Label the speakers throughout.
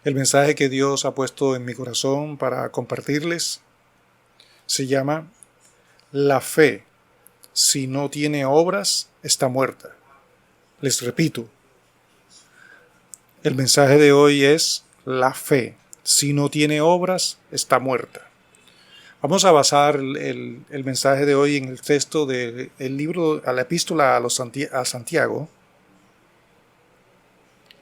Speaker 1: El mensaje que Dios ha puesto en mi corazón para compartirles se llama La fe, si no tiene obras, está muerta. Les repito, el mensaje de hoy es la fe, si no tiene obras, está muerta. Vamos a basar el mensaje de hoy en el texto del libro, a la epístola a Santiago.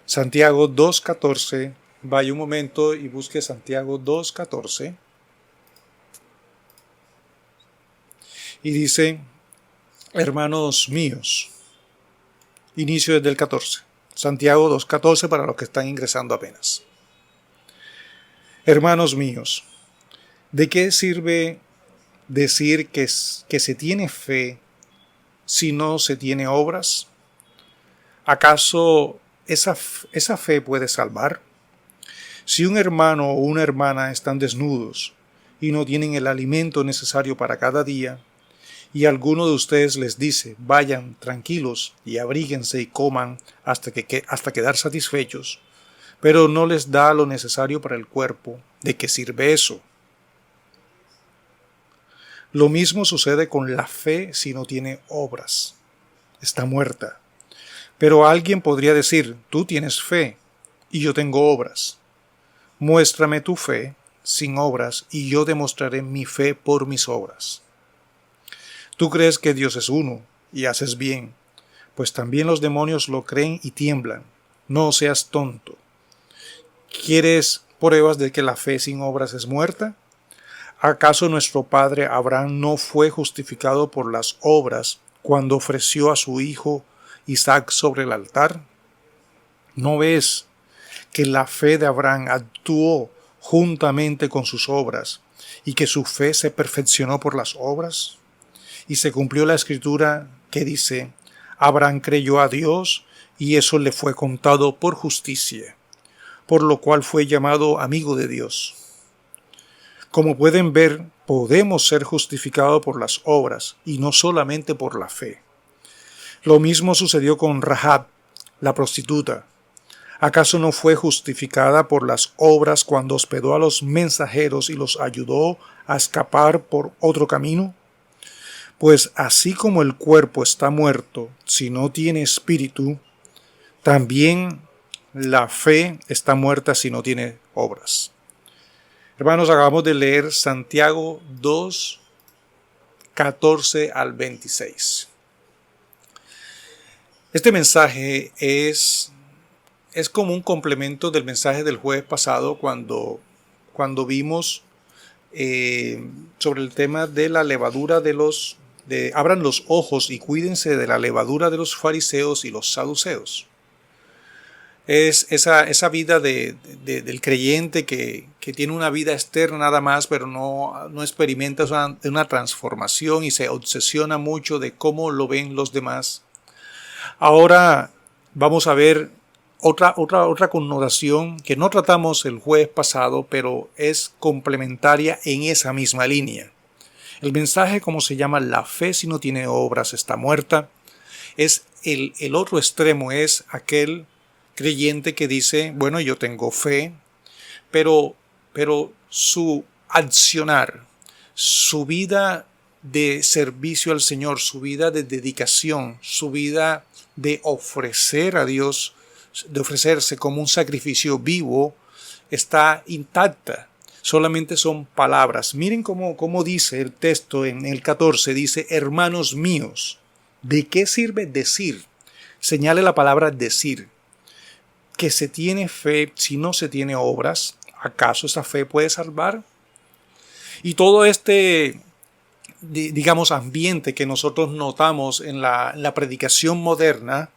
Speaker 1: Santiago 2.14. Vaya un momento y busque Santiago 2.14. Y dice, hermanos míos, inicio desde el 14. Santiago 2.14 para los que están ingresando apenas. Hermanos míos, ¿de qué sirve decir que se tiene fe si no se tiene obras? ¿Acaso esa fe puede salvar? Si un hermano o una hermana están desnudos y no tienen el alimento necesario para cada día, y alguno de ustedes les dice, vayan tranquilos y abríguense y coman hasta quedar satisfechos, pero no les da lo necesario para el cuerpo, ¿de qué sirve eso? Lo mismo sucede con la fe si no tiene obras. Está muerta. Pero alguien podría decir, tú tienes fe y yo tengo obras. Muéstrame tu fe sin obras y yo demostraré mi fe por mis obras. Tú crees que Dios es uno y haces bien, pues también los demonios lo creen y tiemblan. No seas tonto. ¿Quieres pruebas de que la fe sin obras es muerta? ¿Acaso nuestro padre Abraham no fue justificado por las obras cuando ofreció a su hijo Isaac sobre el altar? ¿No ves que la fe de Abraham actuó juntamente con sus obras y que su fe se perfeccionó por las obras? Y se cumplió la escritura que dice, Abraham creyó a Dios y eso le fue contado por justicia, por lo cual fue llamado amigo de Dios. Como pueden ver, podemos ser justificados por las obras y no solamente por la fe. Lo mismo sucedió con Rahab, la prostituta. ¿Acaso no fue justificada por las obras cuando hospedó a los mensajeros y los ayudó a escapar por otro camino? Pues así como el cuerpo está muerto si no tiene espíritu, también la fe está muerta si no tiene obras. Hermanos, acabamos de leer Santiago 2, 14 al 26. Este mensaje es como un complemento del mensaje del jueves pasado cuando vimos sobre el tema de la levadura abran los ojos y cuídense de la levadura de los fariseos y los saduceos. Es esa vida del creyente que tiene una vida externa nada más, pero no experimenta una transformación y se obsesiona mucho de cómo lo ven los demás. Ahora vamos a ver otra connotación que no tratamos el jueves pasado, pero es complementaria en esa misma línea. El mensaje, como se llama, la fe si no tiene obras está muerta, es el otro extremo, es aquel creyente que dice, bueno, yo tengo fe, pero su accionar, su vida de servicio al Señor, su vida de dedicación, su vida de ofrecer a Dios, de ofrecerse como un sacrificio vivo, está intacta. Solamente son palabras. Miren cómo dice el texto en el 14, dice, hermanos míos, ¿de qué sirve decir? Señale la palabra decir. Que se tiene fe si no se tiene obras. ¿Acaso esa fe puede salvar? Y todo este, digamos, ambiente que nosotros notamos en la predicación moderna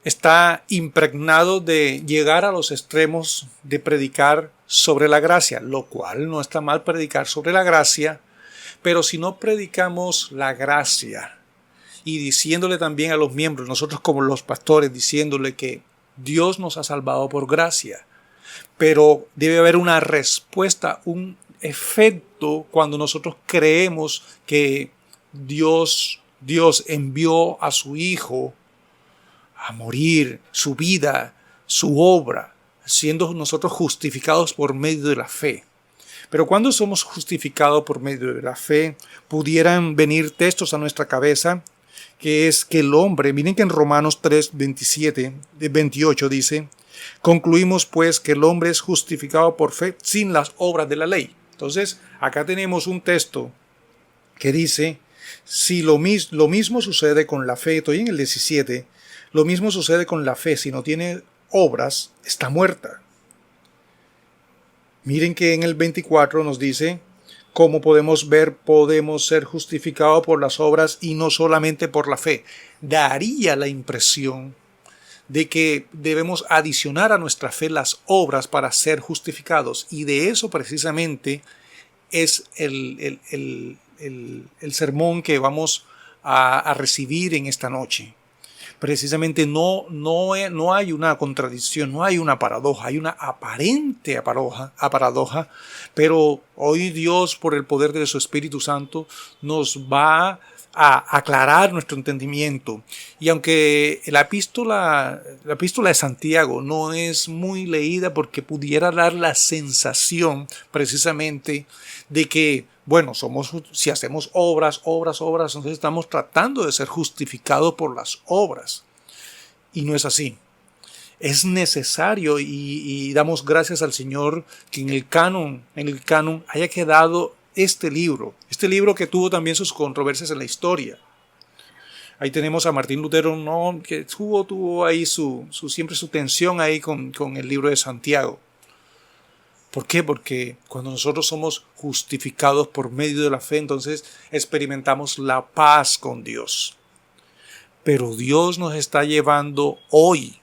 Speaker 1: está impregnado de llegar a los extremos de predicar sobre la gracia, lo cual no está mal predicar sobre la gracia, pero si no predicamos la gracia y diciéndole también a los miembros, nosotros como los pastores, diciéndole que Dios nos ha salvado por gracia, pero debe haber una respuesta, un efecto cuando nosotros creemos que Dios envió a su Hijo a morir, su vida, su obra, siendo nosotros justificados por medio de la fe. Pero cuando somos justificados por medio de la fe, pudieran venir textos a nuestra cabeza, que es que el hombre, miren que en Romanos 3, 28 dice, concluimos pues que el hombre es justificado por fe sin las obras de la ley. Entonces, acá tenemos un texto que dice, si lo mismo sucede con la fe, estoy en el 17, lo mismo sucede con la fe, si no tiene obras, está muerta. Miren que en el 24 nos dice, como podemos ver, podemos ser justificados por las obras y no solamente por la fe. Daría la impresión de que debemos adicionar a nuestra fe las obras para ser justificados. Y de eso precisamente es el sermón que vamos a recibir en esta noche. Precisamente no hay una contradicción, no hay una paradoja, hay una aparente paradoja, pero hoy Dios, por el poder de su Espíritu Santo, nos va a aclarar nuestro entendimiento. Y aunque la epístola de Santiago no es muy leída porque pudiera dar la sensación precisamente de que, bueno, si hacemos obras, entonces estamos tratando de ser justificados por las obras. Y no es así. Es necesario y damos gracias al Señor que en el canon haya quedado este libro que tuvo también sus controversias en la historia. Ahí tenemos a Martín Lutero, ¿no?, que tuvo ahí siempre su tensión ahí con el libro de Santiago. ¿Por qué? Porque cuando nosotros somos justificados por medio de la fe, entonces experimentamos la paz con Dios. Pero Dios nos está llevando hoy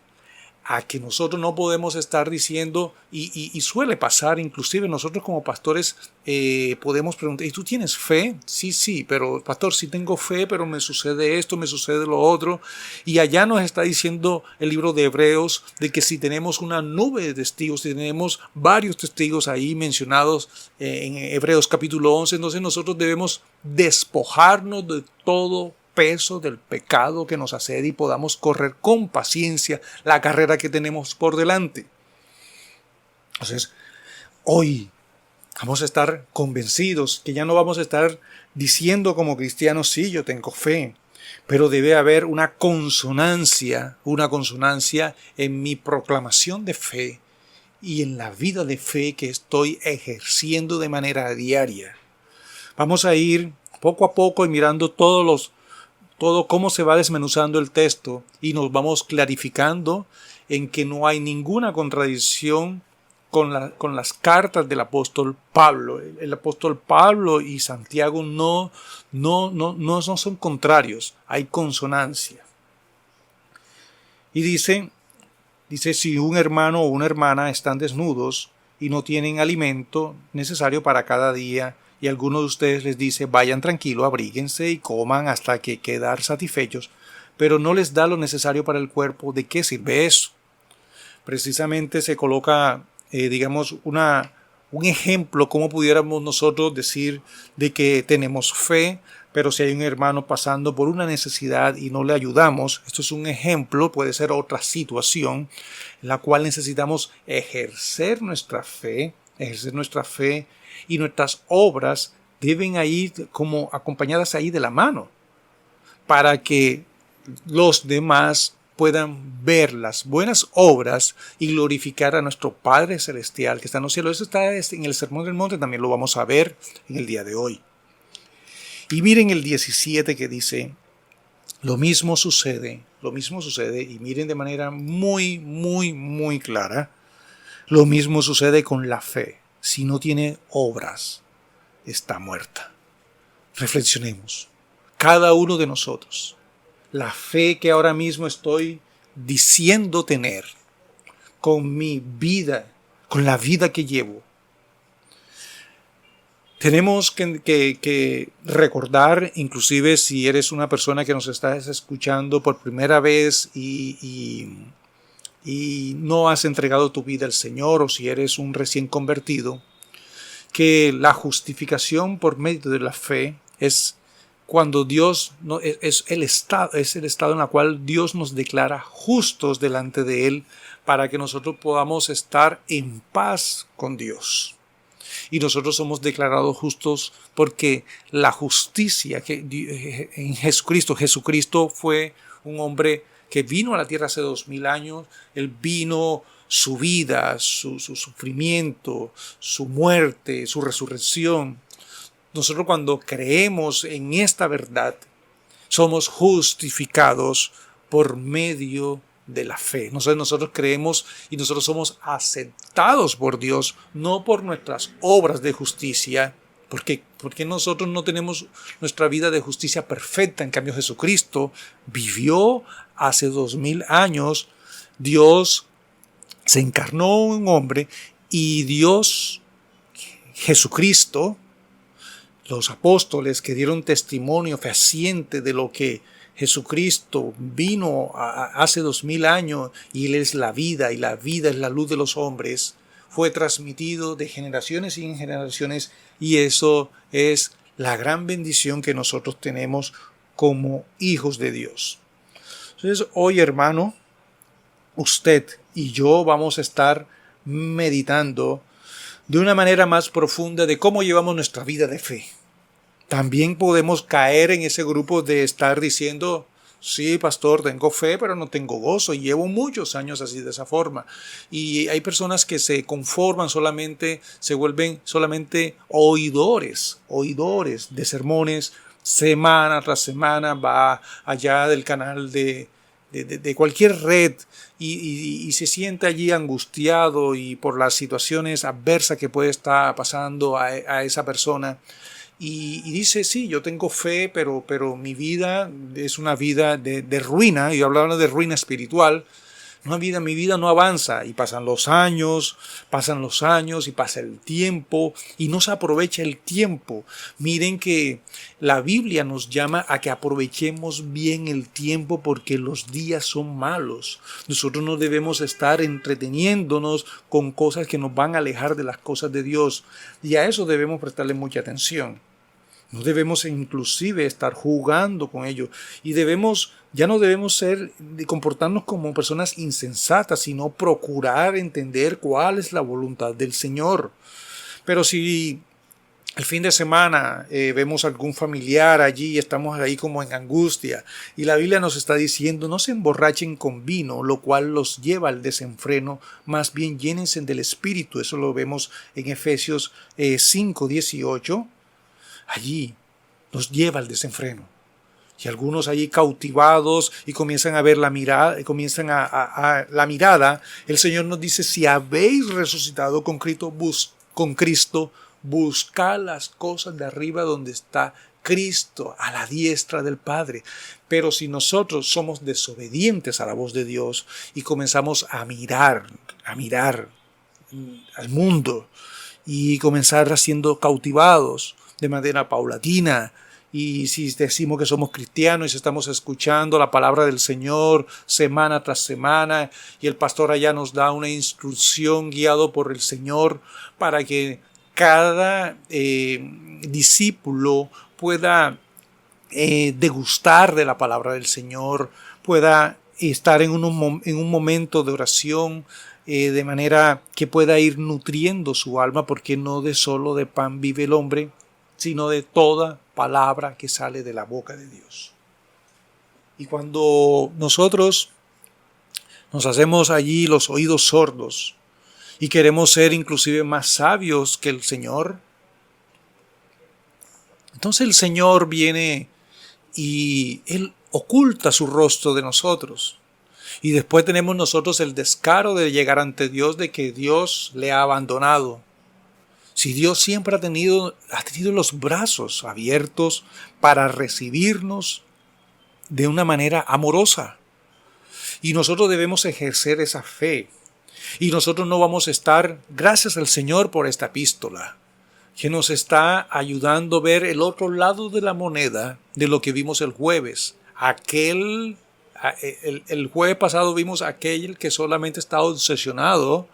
Speaker 1: a que nosotros no podemos estar diciendo, y suele pasar, inclusive nosotros como pastores podemos preguntar, ¿y tú tienes fe? Sí, pero pastor, sí tengo fe, pero me sucede esto, me sucede lo otro. Y allá nos está diciendo el libro de Hebreos de que si tenemos una nube de testigos, si tenemos varios testigos ahí mencionados en Hebreos capítulo 11, entonces nosotros debemos despojarnos de todo peso del pecado que nos asedia y podamos correr con paciencia la carrera que tenemos por delante. Entonces, hoy vamos a estar convencidos que ya no vamos a estar diciendo como cristianos, sí, yo tengo fe, pero debe haber una consonancia en mi proclamación de fe y en la vida de fe que estoy ejerciendo de manera diaria. Vamos a ir poco a poco y mirando todo cómo se va desmenuzando el texto y nos vamos clarificando en que no hay ninguna contradicción con las cartas del apóstol Pablo. El apóstol Pablo y Santiago no son contrarios, hay consonancia. Y dice, si un hermano o una hermana están desnudos y no tienen alimento necesario para cada día, y alguno de ustedes les dice, vayan tranquilo, abríguense y coman hasta que quedar satisfechos, pero no les da lo necesario para el cuerpo, ¿de qué sirve eso? Precisamente se coloca, un ejemplo, cómo pudiéramos nosotros decir de que tenemos fe, pero si hay un hermano pasando por una necesidad y no le ayudamos, esto es un ejemplo, puede ser otra situación en la cual necesitamos ejercer nuestra fe y nuestras obras deben ir como acompañadas ahí de la mano para que los demás puedan ver las buenas obras y glorificar a nuestro Padre Celestial que está en los cielos. Eso está en el Sermón del Monte, también lo vamos a ver en el día de hoy. Y miren el 17 que dice, lo mismo sucede, y miren de manera muy, muy, muy clara, lo mismo sucede con la fe. Si no tiene obras, está muerta. Reflexionemos. Cada uno de nosotros, la fe que ahora mismo estoy diciendo tener con mi vida, con la vida que llevo, tenemos que recordar, inclusive si eres una persona que nos estás escuchando por primera vez y no has entregado tu vida al Señor, o si eres un recién convertido, que la justificación por medio de la fe es cuando Dios es el estado en el cual Dios nos declara justos delante de Él para que nosotros podamos estar en paz con Dios. Y nosotros somos declarados justos porque la justicia que en Jesucristo fue un hombre que vino a la tierra hace 2000 años. Él vino, su vida, su sufrimiento, su muerte, su resurrección. Nosotros cuando creemos en esta verdad, somos justificados por medio de la fe. Nosotros creemos y nosotros somos aceptados por Dios, no por nuestras obras de justicia, porque nosotros no tenemos nuestra vida de justicia perfecta. En cambio, Jesucristo vivió hace 2000 años. Dios se encarnó en un hombre y Dios, Jesucristo, los apóstoles que dieron testimonio fehaciente de lo que Jesucristo vino hace 2000 años y Él es la vida y la vida es la luz de los hombres, fue transmitido de generaciones y en generaciones, y eso es la gran bendición que nosotros tenemos como hijos de Dios. Entonces hoy, hermano, usted y yo vamos a estar meditando de una manera más profunda de cómo llevamos nuestra vida de fe. También podemos caer en ese grupo de estar diciendo, sí, pastor, tengo fe, pero no tengo gozo, y llevo muchos años así de esa forma. Y hay personas que se conforman solamente, se vuelven solamente oidores de sermones, semana tras semana, va allá del canal de cualquier red y se siente allí angustiado y por las situaciones adversas que puede estar pasando a esa persona. Y dice, sí, yo tengo fe, pero mi vida es una vida de ruina. Y hablando de ruina espiritual. Mi vida no avanza, y pasan los años y pasa el tiempo y no se aprovecha el tiempo. Miren que la Biblia nos llama a que aprovechemos bien el tiempo porque los días son malos. Nosotros no debemos estar entreteniéndonos con cosas que nos van a alejar de las cosas de Dios, y a eso debemos prestarle mucha atención. No debemos inclusive estar jugando con ellos, y ya no debemos comportarnos como personas insensatas, sino procurar entender cuál es la voluntad del Señor. Pero si el fin de semana vemos algún familiar allí y estamos ahí como en angustia, y la Biblia nos está diciendo, no se emborrachen con vino, lo cual los lleva al desenfreno, más bien llénense del Espíritu. Eso lo vemos en Efesios 5:18. Allí nos lleva al desenfreno. Y algunos allí cautivados y comienzan a ver la mirada, la mirada. El Señor nos dice, si habéis resucitado con Cristo, buscad las cosas de arriba donde está Cristo, a la diestra del Padre. Pero si nosotros somos desobedientes a la voz de Dios y comenzamos a mirar al mundo y comenzar siendo cautivados de manera paulatina, y si decimos que somos cristianos y si estamos escuchando la palabra del Señor semana tras semana, y el pastor allá nos da una instrucción guiado por el Señor para que cada discípulo pueda degustar de la palabra del Señor, pueda estar en un momento de oración, de manera que pueda ir nutriendo su alma, porque no solo de pan vive el hombre, sino de toda palabra que sale de la boca de Dios. Y cuando nosotros nos hacemos allí los oídos sordos y queremos ser inclusive más sabios que el Señor, entonces el Señor viene y Él oculta su rostro de nosotros. Y después tenemos nosotros el descaro de llegar ante Dios de que Dios le ha abandonado. Si Dios siempre ha tenido los brazos abiertos para recibirnos de una manera amorosa. Y nosotros debemos ejercer esa fe. Y nosotros no vamos a estar, gracias al Señor por esta epístola, que nos está ayudando a ver el otro lado de la moneda de lo que vimos el jueves. El jueves pasado vimos aquel que solamente está obsesionado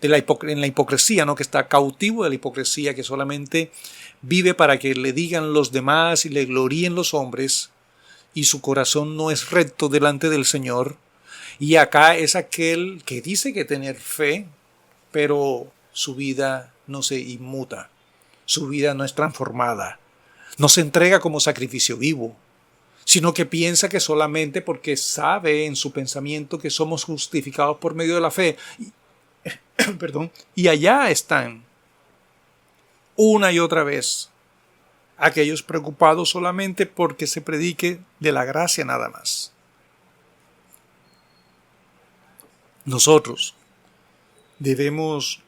Speaker 1: en la hipocresía, ¿no? Que está cautivo de la hipocresía, que solamente vive para que le digan los demás y le gloríen los hombres, y su corazón no es recto delante del Señor. Y acá es aquel que dice que tener fe, pero su vida no se inmuta, su vida no es transformada, no se entrega como sacrificio vivo, sino que piensa que solamente porque sabe en su pensamiento que somos justificados por medio de la fe. Perdón, y allá están, una y otra vez, aquellos preocupados solamente porque se predique de la gracia nada más. Nosotros debemos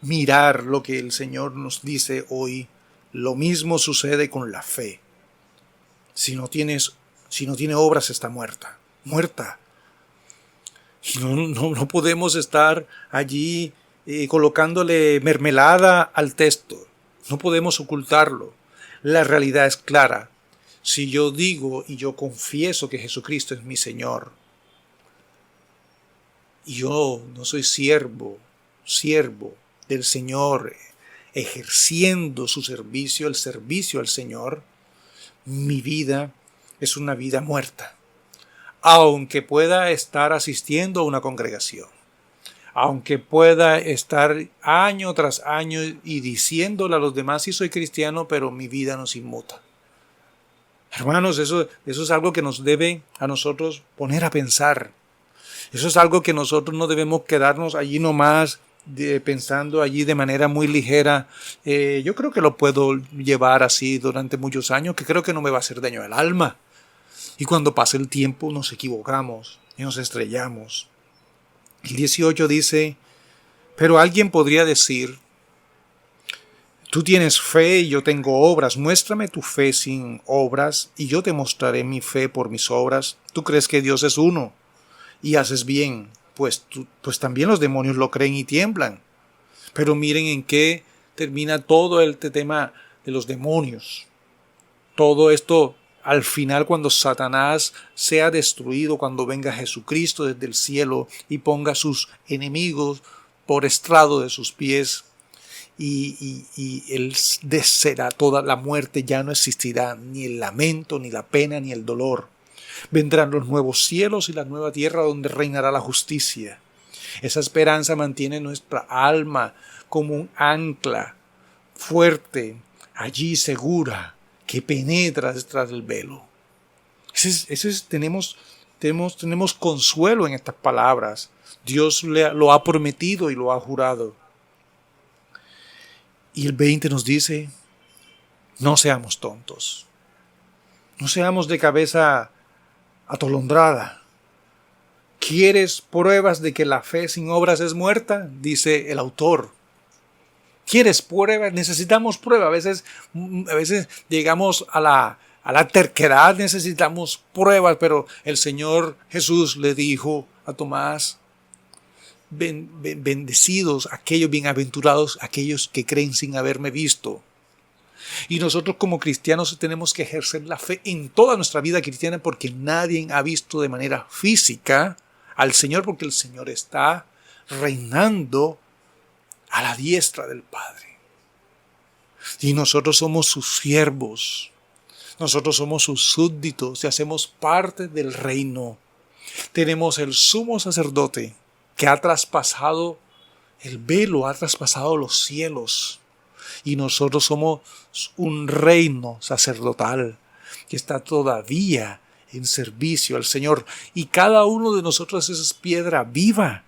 Speaker 1: mirar lo que el Señor nos dice hoy. Lo mismo sucede con la fe. Si no tiene obras, está muerta. Muerta. Y no podemos estar allí colocándole mermelada al texto. No podemos ocultarlo. La realidad es clara. Si yo digo y yo confieso que Jesucristo es mi Señor, y yo no soy siervo del Señor, ejerciendo su servicio, el servicio al Señor, mi vida es una vida muerta. Aunque pueda estar asistiendo a una congregación, aunque pueda estar año tras año y diciéndole a los demás sí soy cristiano, pero mi vida no se inmuta. Hermanos, eso es algo que nos debe a nosotros poner a pensar. Eso es algo que nosotros no debemos quedarnos allí nomás pensando allí de manera muy ligera. Yo creo que lo puedo llevar así durante muchos años, que creo que no me va a hacer daño al alma. Y cuando pase el tiempo nos equivocamos y nos estrellamos. El 18 dice, pero alguien podría decir, tú tienes fe y yo tengo obras, muéstrame tu fe sin obras y yo te mostraré mi fe por mis obras. ¿Tú crees que Dios es uno y haces bien? Pues también los demonios lo creen y tiemblan. Pero miren en qué termina todo el tema de los demonios. Todo esto al final, cuando Satanás sea destruido, cuando venga Jesucristo desde el cielo y ponga a sus enemigos por estrado de sus pies, y él descerá toda la muerte, ya no existirá ni el lamento, ni la pena, ni el dolor. Vendrán los nuevos cielos y la nueva tierra donde reinará la justicia. Esa esperanza mantiene nuestra alma como un ancla fuerte, allí segura, que penetra detrás del velo. Tenemos consuelo en estas palabras. Dios lo ha prometido y lo ha jurado. Y el 20 nos dice, no seamos tontos. No seamos de cabeza atolondrada. ¿Quieres pruebas de que la fe sin obras es muerta? Dice el autor. ¿Quieres pruebas? Necesitamos pruebas. A veces llegamos a la terquedad, necesitamos pruebas, pero el Señor Jesús le dijo a Tomás, bendecidos aquellos, bienaventurados aquellos que creen sin haberme visto. Y nosotros como cristianos tenemos que ejercer la fe en toda nuestra vida cristiana, porque nadie ha visto de manera física al Señor, porque el Señor está reinando a la diestra del Padre. Y nosotros somos sus siervos. Nosotros somos sus súbditos y hacemos parte del reino. Tenemos el sumo sacerdote que ha traspasado el velo, ha traspasado los cielos. Y nosotros somos un reino sacerdotal que está todavía en servicio al Señor. Y cada uno de nosotros es piedra viva.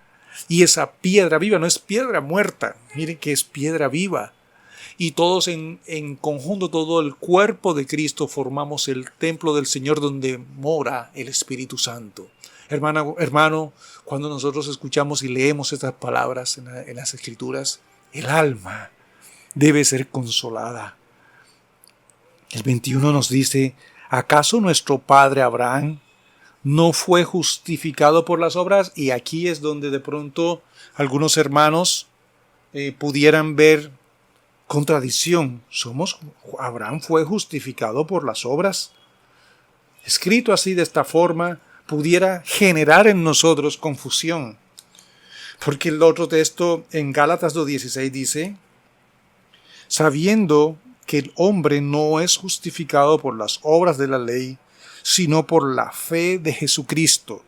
Speaker 1: Y esa piedra viva no es piedra muerta. Miren que es piedra viva. Y todos en conjunto, todo el cuerpo de Cristo formamos el templo del Señor donde mora el Espíritu Santo. Hermano, cuando nosotros escuchamos y leemos estas palabras en las Escrituras, el alma debe ser consolada. El 21 nos dice, ¿acaso nuestro padre Abraham no fue justificado por las obras? Y aquí es donde de pronto algunos hermanos pudieran ver contradicción. Abraham fue justificado por las obras. Escrito así de esta forma, pudiera generar en nosotros confusión. Porque el otro texto en Gálatas 2:16 dice, sabiendo que el hombre no es justificado por las obras de la ley, sino por la fe de Jesucristo.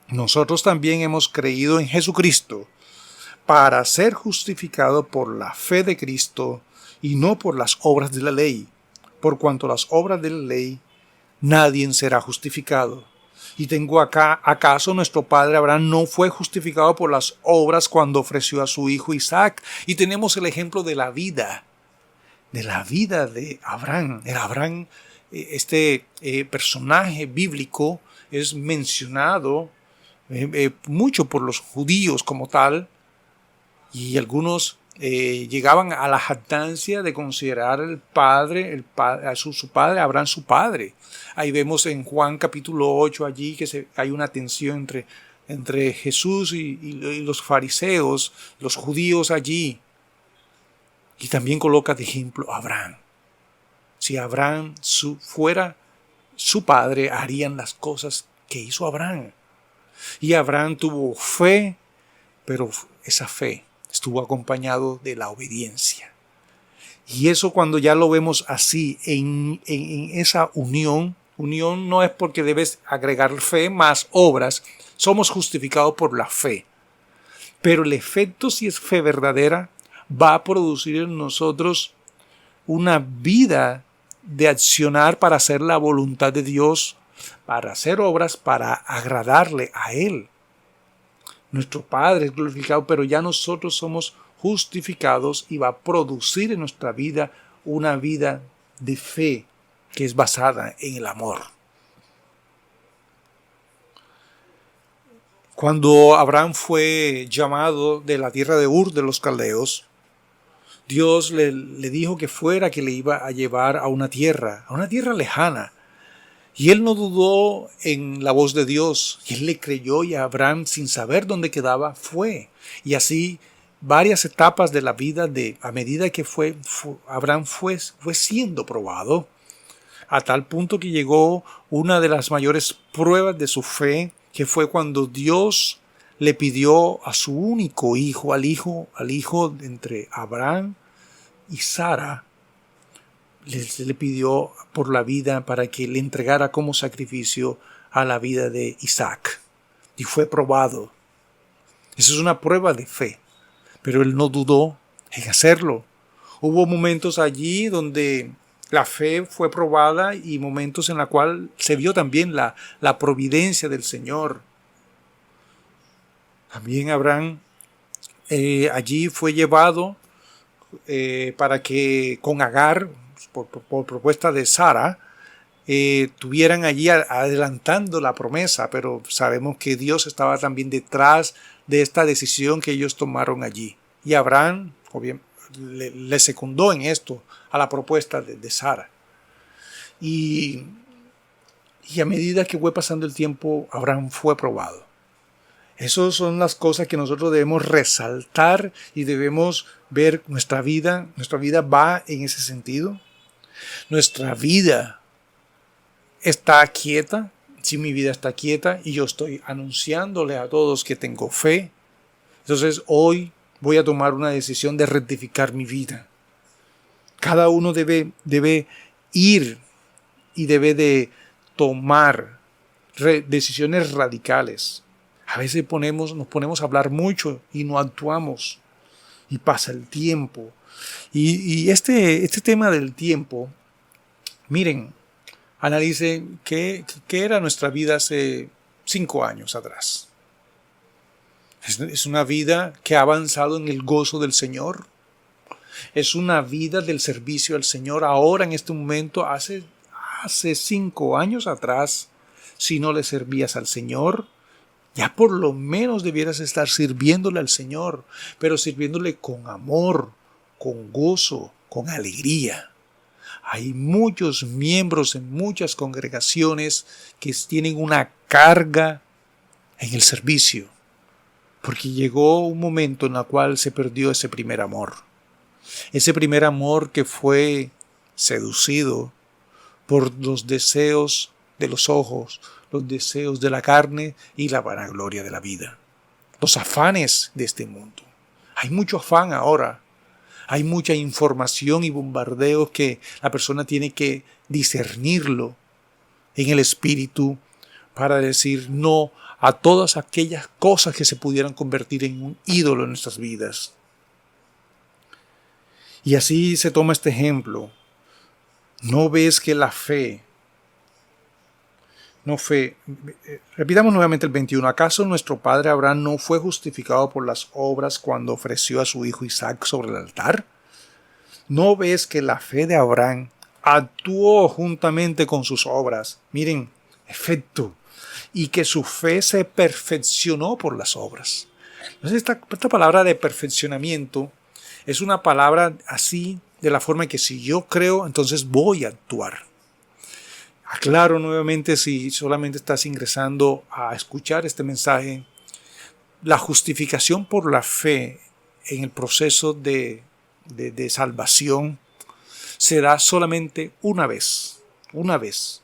Speaker 1: nosotros también hemos creído en Jesucristo para ser justificado por la fe de Cristo y no por las obras de la ley, por cuanto las obras de la ley nadie será justificado. Y tengo acá, ¿acaso nuestro padre Abraham no fue justificado por las obras cuando ofreció a su hijo Isaac? Y tenemos el ejemplo de la vida de Abraham. El Abraham, este personaje bíblico, es mencionado mucho por los judíos como tal, y algunos llegaban a la jactancia de considerar su padre, Abraham su padre. Ahí vemos en Juan capítulo 8 allí que hay una tensión entre Jesús y los fariseos, los judíos allí. Y también coloca de ejemplo a Abraham. Si Abraham fuera su padre, harían las cosas que hizo Abraham. Y Abraham tuvo fe, pero esa fe estuvo acompañado de la obediencia. Y eso, cuando ya lo vemos así, en esa unión no es porque debes agregar fe más obras, somos justificados por la fe. Pero el efecto, si es fe verdadera, va a producir en nosotros una vida de accionar para hacer la voluntad de Dios, para hacer obras, para agradarle a Él. Nuestro Padre es glorificado, pero ya nosotros somos justificados y va a producir en nuestra vida una vida de fe que es basada en el amor. Cuando Abraham fue llamado de la tierra de Ur de los Caldeos, Dios le dijo que fuera, que le iba a llevar a una tierra lejana. Y él no dudó en la voz de Dios, y él le creyó, y Abraham, sin saber dónde quedaba, fue. Y así varias etapas de la vida, a medida que Abraham fue siendo probado, a tal punto que llegó una de las mayores pruebas de su fe, que fue cuando Dios le pidió a su único hijo, al hijo entre Abraham y Sara, le pidió por la vida para que le entregara como sacrificio a la vida de Isaac. Y fue probado. Esa es una prueba de fe. Pero él no dudó en hacerlo. Hubo momentos allí donde la fe fue probada y momentos en los cuales se vio también la providencia del Señor. También Abraham allí fue llevado para que con Agar, por propuesta de Sara, tuvieran allí adelantando la promesa, pero sabemos que Dios estaba también detrás de esta decisión que ellos tomaron allí. Y Abraham le secundó en esto a la propuesta de Sara. Y a medida que fue pasando el tiempo, Abraham fue probado. Esas son las cosas que nosotros debemos resaltar y debemos ver. Nuestra vida va en ese sentido. Nuestra vida está quieta. Si mi vida está quieta y yo estoy anunciándole a todos que tengo fe, entonces hoy voy a tomar una decisión de rectificar mi vida. Cada uno debe ir y debe de tomar decisiones radicales. A veces nos ponemos a hablar mucho y no actuamos. Y pasa el tiempo. Y este tema del tiempo, miren, analicen qué era nuestra vida hace 5 años atrás. Es una vida que ha avanzado en el gozo del Señor. Es una vida del servicio al Señor. Ahora, en este momento, hace 5 años atrás, si no le servías al Señor, ya por lo menos debieras estar sirviéndole al Señor, pero sirviéndole con amor, con gozo, con alegría. Hay muchos miembros en muchas congregaciones que tienen una carga en el servicio, porque llegó un momento en el cual se perdió ese primer amor. Ese primer amor que fue seducido por los deseos de los ojos, los deseos de la carne y la vanagloria de la vida. Los afanes de este mundo. Hay mucho afán ahora. Hay mucha información y bombardeos que la persona tiene que discernirlo en el espíritu para decir no a todas aquellas cosas que se pudieran convertir en un ídolo en nuestras vidas. Y así se toma este ejemplo. ¿No ves que la fe, repitamos nuevamente el 21, ¿acaso nuestro padre Abraham no fue justificado por las obras cuando ofreció a su hijo Isaac sobre el altar? ¿No ves que la fe de Abraham actuó juntamente con sus obras? Miren, efecto. Y que su fe se perfeccionó por las obras. Entonces esta palabra de perfeccionamiento es una palabra así, de la forma que si yo creo, entonces voy a actuar. Aclaro nuevamente, si solamente estás ingresando a escuchar este mensaje, la justificación por la fe en el proceso de salvación se da solamente una vez. Una vez.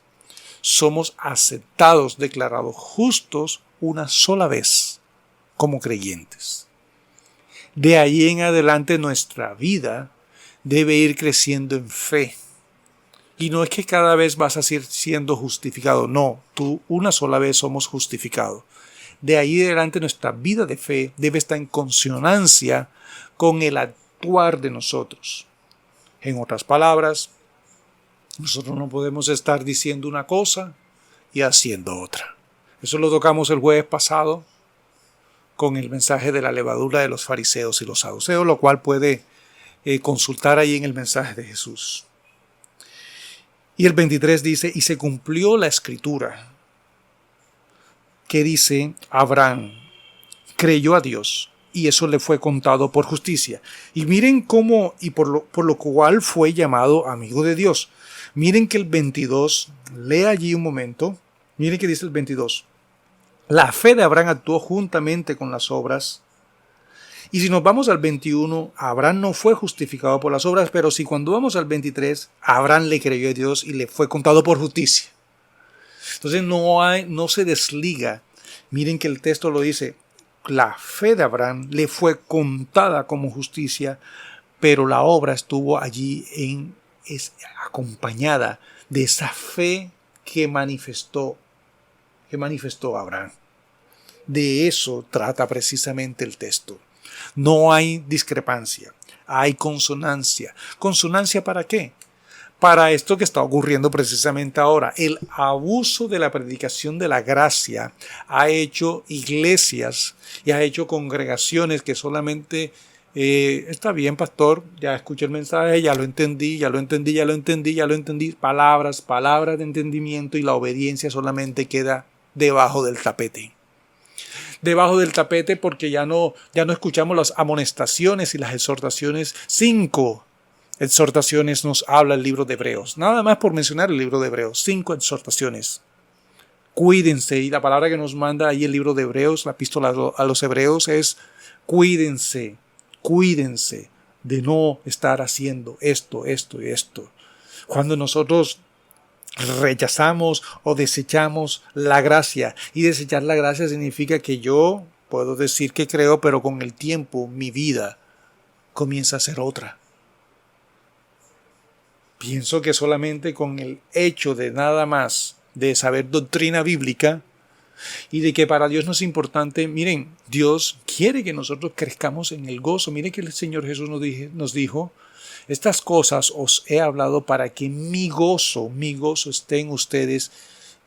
Speaker 1: Somos aceptados, declarados justos una sola vez como creyentes. De ahí en adelante nuestra vida debe ir creciendo en fe. Y no es que cada vez vas a ir siendo justificado. No, tú una sola vez somos justificados. De ahí en adelante nuestra vida de fe debe estar en consonancia con el actuar de nosotros. En otras palabras, nosotros no podemos estar diciendo una cosa y haciendo otra. Eso lo tocamos el jueves pasado con el mensaje de la levadura de los fariseos y los saduceos, lo cual puede consultar ahí en el mensaje de Jesús. Y el 23 dice, y se cumplió la escritura que dice, Abraham creyó a Dios y eso le fue contado por justicia. Y miren cómo, y por lo cual fue llamado amigo de Dios. Miren que el 22, lea allí un momento, miren que dice el 22. La fe de Abraham actuó juntamente con las obras. Y si nos vamos al 21, Abraham no fue justificado por las obras, pero si cuando vamos al 23, Abraham le creyó a Dios y le fue contado por justicia. Entonces no se desliga. Miren que el texto lo dice, la fe de Abraham le fue contada como justicia, pero la obra estuvo allí acompañada de esa fe que manifestó Abraham. De eso trata precisamente el texto. No hay discrepancia, hay consonancia. ¿Consonancia para qué? Para esto que está ocurriendo precisamente ahora. El abuso de la predicación de la gracia ha hecho iglesias y ha hecho congregaciones que solamente está bien, pastor, ya escuché el mensaje, ya lo entendí, palabras de entendimiento, y la obediencia solamente queda debajo del tapete. Debajo del tapete porque ya no escuchamos las amonestaciones y las exhortaciones. 5 exhortaciones nos habla el libro de Hebreos. Nada más por mencionar el libro de Hebreos. 5 exhortaciones. Cuídense, y la palabra que nos manda ahí el libro de Hebreos, la epístola a los Hebreos, es cuídense de no estar haciendo esto y esto. Cuando nosotros rechazamos o desechamos la gracia, y desechar la gracia significa que yo puedo decir que creo, pero con el tiempo mi vida comienza a ser otra. Pienso que solamente con el hecho de nada más de saber doctrina bíblica y de que para Dios no es importante, miren, Dios quiere que nosotros crezcamos en el gozo. Miren que el Señor Jesús nos dijo, estas cosas os he hablado para que mi gozo esté en ustedes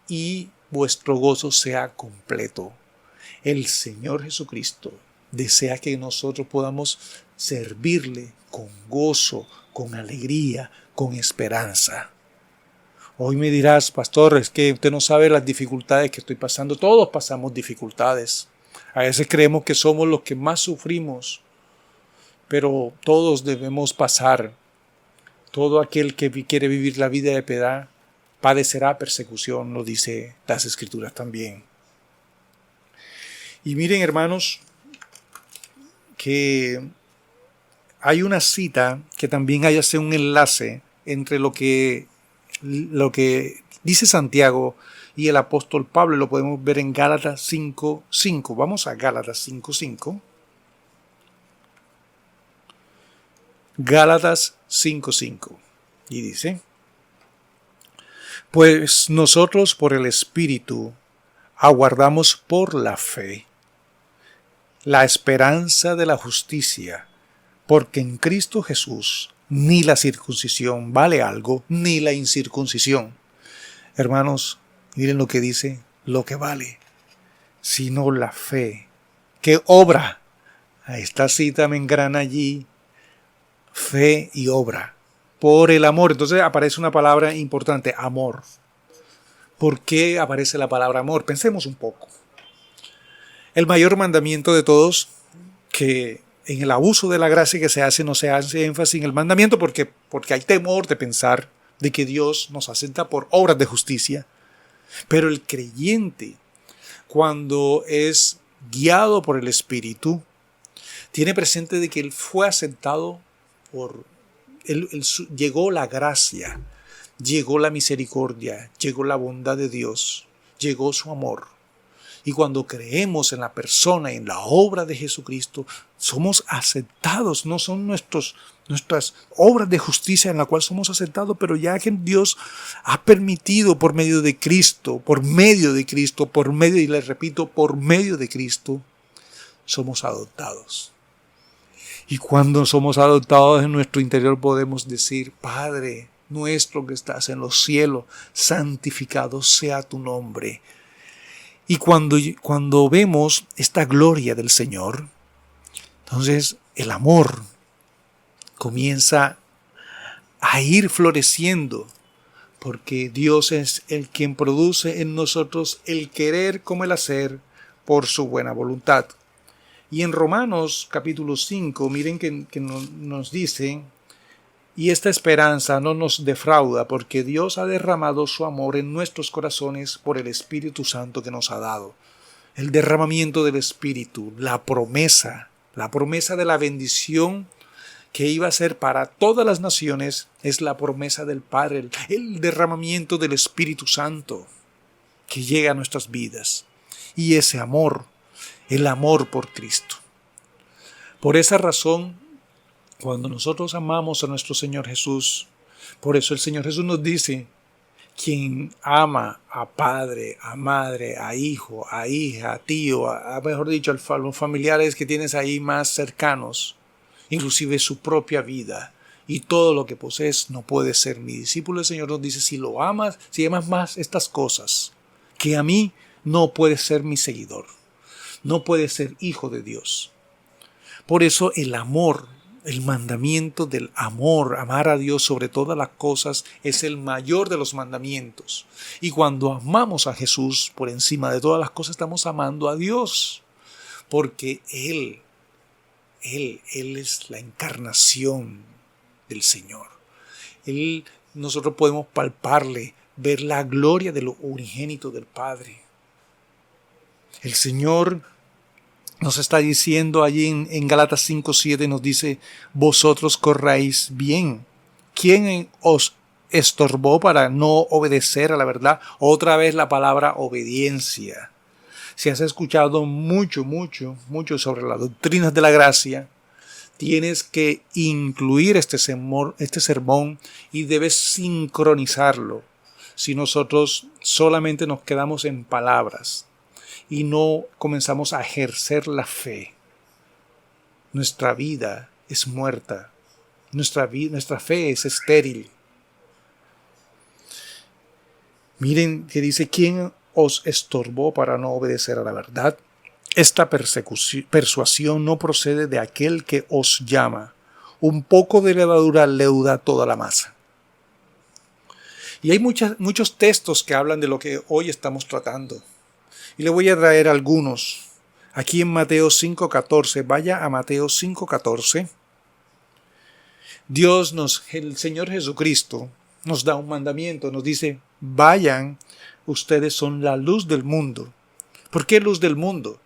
Speaker 1: y vuestro gozo sea completo. El Señor Jesucristo desea que nosotros podamos servirle con gozo, con alegría, con esperanza. Hoy me dirás, pastor, es que usted no sabe las dificultades que estoy pasando. Todos pasamos dificultades. A veces creemos que somos los que más sufrimos, pero todos debemos pasar. Todo aquel que quiere vivir la vida de piedad padecerá persecución, lo dice las Escrituras también. Y miren, hermanos, que hay una cita que también hace un enlace entre lo que dice Santiago y el apóstol Pablo. Lo podemos ver en Gálatas 5:5. Vamos a Gálatas 5:5. Gálatas 5:5. Y dice, pues nosotros por el Espíritu aguardamos por la fe la esperanza de la justicia, porque en Cristo Jesús ni la circuncisión vale algo, ni la incircuncisión. Hermanos, miren lo que dice, lo que vale, sino la fe, que obra. A esta cita me engrana allí, fe y obra, por el amor. Entonces aparece una palabra importante, amor. ¿Por qué aparece la palabra amor? Pensemos un poco. El mayor mandamiento de todos, que en el abuso de la gracia que se hace, no se hace énfasis en el mandamiento porque hay temor de pensar de que Dios nos acepta por obras de justicia. Pero el creyente, cuando es guiado por el Espíritu, tiene presente de que él fue aceptado por llegó la gracia, llegó la misericordia, llegó la bondad de Dios, llegó su amor. Y cuando creemos en la persona, en la obra de Jesucristo, somos aceptados. No son nuestras obras de justicia en la cual somos aceptados, pero ya que Dios ha permitido por medio de Cristo, y les repito, por medio de Cristo, somos adoptados. Y cuando somos adoptados en nuestro interior podemos decir, Padre nuestro que estás en los cielos, santificado sea tu nombre. Y cuando vemos esta gloria del Señor, entonces el amor comienza a ir floreciendo, porque Dios es el quien produce en nosotros el querer como el hacer por su buena voluntad. Y en Romanos capítulo 5, miren que nos dice, y esta esperanza no nos defrauda, porque Dios ha derramado su amor en nuestros corazones por el Espíritu Santo que nos ha dado. El derramamiento del Espíritu, la promesa de la bendición que iba a ser para todas las naciones, es la promesa del Padre, el derramamiento del Espíritu Santo que llega a nuestras vidas. Y ese amor, el amor por Cristo. Por esa razón, cuando nosotros amamos a nuestro Señor Jesús, por eso el Señor Jesús nos dice, quien ama a padre, a madre, a hijo, a hija, a tío, mejor dicho, a los familiares que tienes ahí más cercanos, inclusive su propia vida y todo lo que posees, no puede ser mi discípulo. El Señor nos dice, si lo amas, si amas más estas cosas que a mí, no puedes ser mi seguidor, no puedes ser hijo de Dios. Por eso el amor, el mandamiento del amor, amar a Dios sobre todas las cosas, es el mayor de los mandamientos. Y cuando amamos a Jesús por encima de todas las cosas, estamos amando a Dios. Porque Él es la encarnación del Señor. Nosotros podemos palparle, ver la gloria de lo unigénito del Padre. El Señor nos está diciendo allí en Gálatas 5:7, nos dice, vosotros corráis bien. ¿Quién os estorbó para no obedecer a la verdad? Otra vez la palabra obediencia. Si has escuchado mucho sobre las doctrinas de la gracia, tienes que incluir este sermón y debes sincronizarlo. Si nosotros solamente nos quedamos en palabras y no comenzamos a ejercer la fe, nuestra vida es muerta, nuestra fe es estéril. Miren que dice, ¿quién os estorbó para no obedecer a la verdad? Esta persuasión no procede de aquel que os llama. Un poco de levadura leuda toda la masa. Y hay muchos textos que hablan de lo que hoy estamos tratando. Y le voy a traer algunos. Aquí en Mateo 5:14, vaya a Mateo 5:14. El Señor Jesucristo nos da un mandamiento, nos dice, vayan, ustedes son la luz del mundo. ¿Por qué luz del mundo?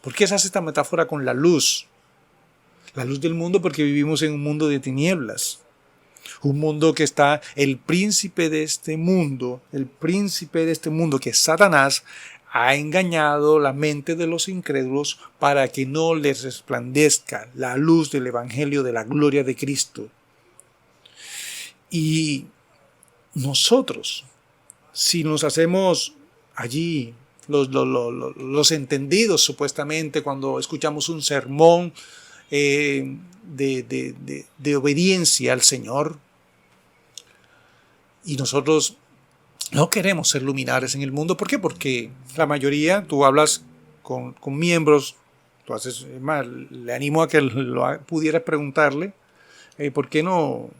Speaker 1: ¿Por qué se hace esta metáfora con la luz? La luz del mundo porque vivimos en un mundo de tinieblas. Un mundo que está el príncipe de este mundo, que es Satanás, ha engañado la mente de los incrédulos para que no les resplandezca la luz del Evangelio de la gloria de Cristo. Y nosotros, si nos hacemos allí los entendidos supuestamente cuando escuchamos un sermón de obediencia al Señor. Y nosotros no queremos ser luminares en el mundo. ¿Por qué? Porque la mayoría, tú hablas con miembros, tú haces, más, le animo a que pudieras preguntarle, ¿por qué no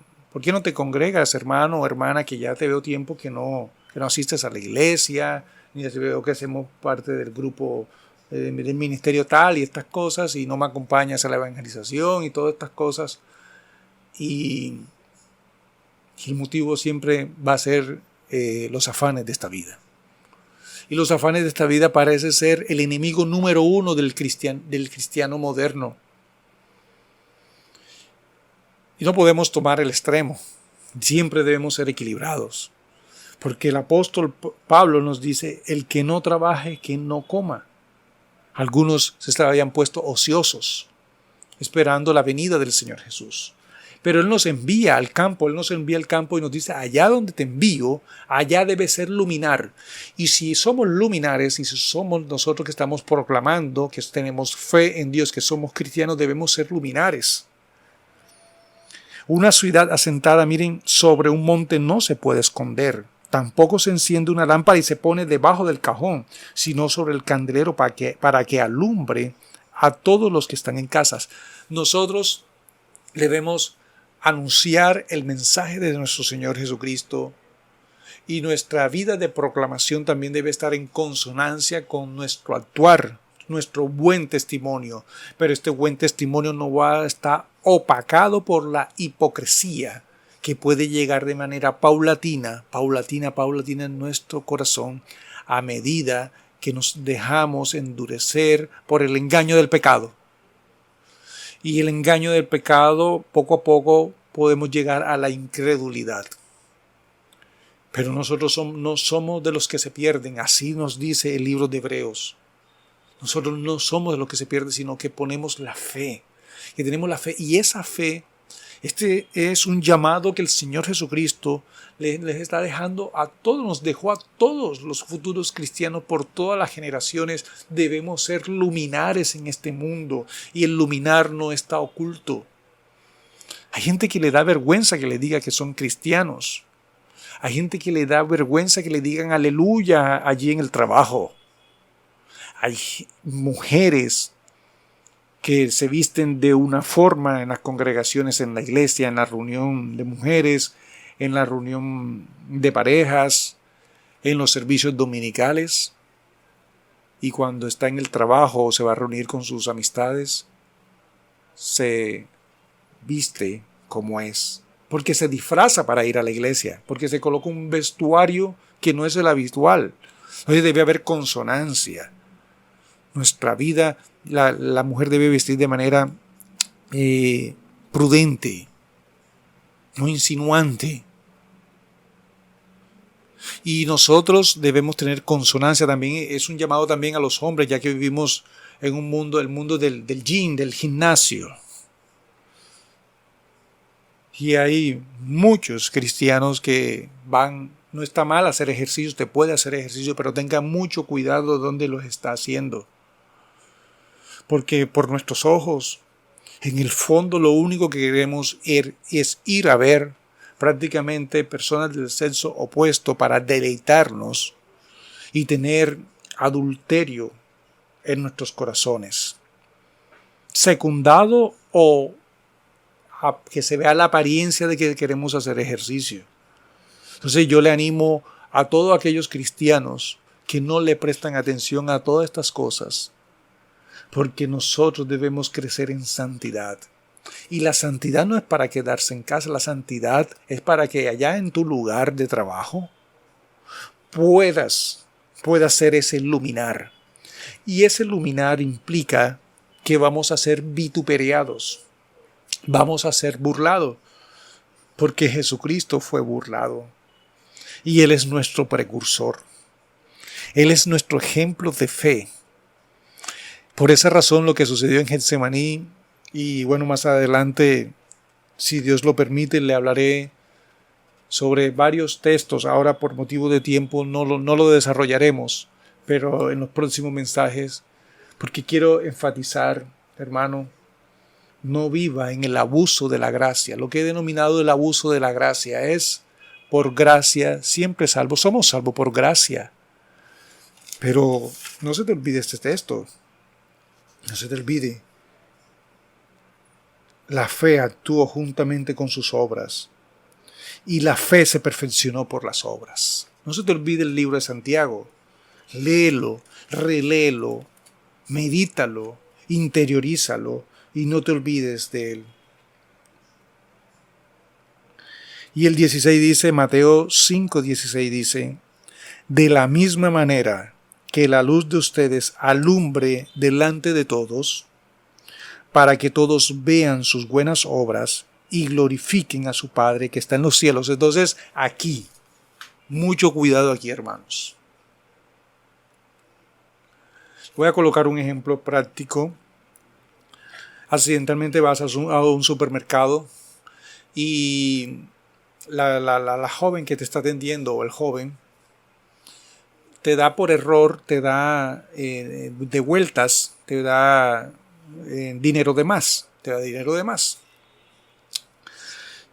Speaker 1: te congregas, hermano o hermana, que ya te veo tiempo que no asistes a la iglesia, ni te veo que hacemos parte del grupo del ministerio tal y estas cosas, y no me acompañas a la evangelización y todas estas cosas? Y el motivo siempre va a ser los afanes de esta vida. Y los afanes de esta vida parece ser el enemigo número uno del cristiano moderno. Y no podemos tomar el extremo. Siempre debemos ser equilibrados. Porque el apóstol Pablo nos dice, el que no trabaje, que no coma. Algunos se habían puesto ociosos, esperando la venida del Señor Jesús. Pero Él nos envía al campo, y nos dice, allá donde te envío, allá debe ser luminar. Y si somos luminares, y si somos nosotros que estamos proclamando, que tenemos fe en Dios, que somos cristianos, debemos ser luminares. Una ciudad asentada, miren, sobre un monte no se puede esconder. Tampoco se enciende una lámpara y se pone debajo del cajón, sino sobre el candelero para que alumbre a todos los que están en casas. Nosotros debemos anunciar el mensaje de nuestro Señor Jesucristo, y nuestra vida de proclamación también debe estar en consonancia con nuestro actuar, nuestro buen testimonio. Pero este buen testimonio no va a estar opacado por la hipocresía que puede llegar de manera paulatina en nuestro corazón a medida que nos dejamos endurecer por el engaño del pecado. Y el engaño del pecado, poco a poco podemos llegar a la incredulidad. Pero nosotros no somos de los que se pierden, así nos dice el libro de Hebreos. Nosotros no somos de los que se pierden, sino que ponemos la fe, que tenemos la fe. Y esa fe, este es un llamado que el Señor Jesucristo les está dejando a todos, nos dejó a todos los futuros cristianos por todas las generaciones. Debemos ser luminares en este mundo, y el luminar no está oculto. Hay gente que le da vergüenza que le diga que son cristianos. Hay gente que le da vergüenza que le digan aleluya allí en el trabajo. Hay mujeres que se visten de una forma en las congregaciones, en la iglesia, en la reunión de mujeres, en la reunión de parejas, en los servicios dominicales, y cuando está en el trabajo o se va a reunir con sus amistades, se viste como es, porque se disfraza para ir a la iglesia, porque se coloca un vestuario que no es el habitual. Entonces debe haber consonancia. Nuestra vida, la mujer debe vestir de manera prudente, no insinuante. Y nosotros debemos tener consonancia también. Es un llamado también a los hombres, ya que vivimos en un mundo, el mundo del gym, del gimnasio. Y hay muchos cristianos que van, no está mal hacer ejercicio, usted puede hacer ejercicio, pero tenga mucho cuidado donde los está haciendo. Porque por nuestros ojos, en el fondo lo único que queremos es ir a ver prácticamente personas del sexo opuesto para deleitarnos y tener adulterio en nuestros corazones, secundado o a que se vea la apariencia de que queremos hacer ejercicio. Entonces yo le animo a todos aquellos cristianos que no le prestan atención a todas estas cosas, porque nosotros debemos crecer en santidad. Y la santidad no es para quedarse en casa, la santidad es para que allá en tu lugar de trabajo puedas ser ese luminar. Y ese luminar implica que vamos a ser vituperados, vamos a ser burlados, porque Jesucristo fue burlado y Él es nuestro precursor. Él es nuestro ejemplo de fe. Por esa razón lo que sucedió en Getsemaní, y bueno, más adelante, si Dios lo permite, le hablaré sobre varios textos. Ahora por motivo de tiempo no lo desarrollaremos, pero en los próximos mensajes, porque quiero enfatizar, hermano, no viva en el abuso de la gracia. Lo que he denominado el abuso de la gracia es por gracia, siempre salvo. Somos salvos por gracia. Pero no se te olvide este texto. No se te olvide. La fe actuó juntamente con sus obras. Y la fe se perfeccionó por las obras. No se te olvide el libro de Santiago. Léelo, reléelo, medítalo, interiorízalo y no te olvides de él. Y el 16 dice, Mateo 5:16 dice, de la misma manera que la luz de ustedes alumbre delante de todos, para que todos vean sus buenas obras y glorifiquen a su Padre que está en los cielos. Entonces, aquí, mucho cuidado aquí, hermanos. Voy a colocar un ejemplo práctico. Accidentalmente vas a un supermercado y la joven que te está atendiendo o el joven te da por error, te da de vueltas, te da dinero de más,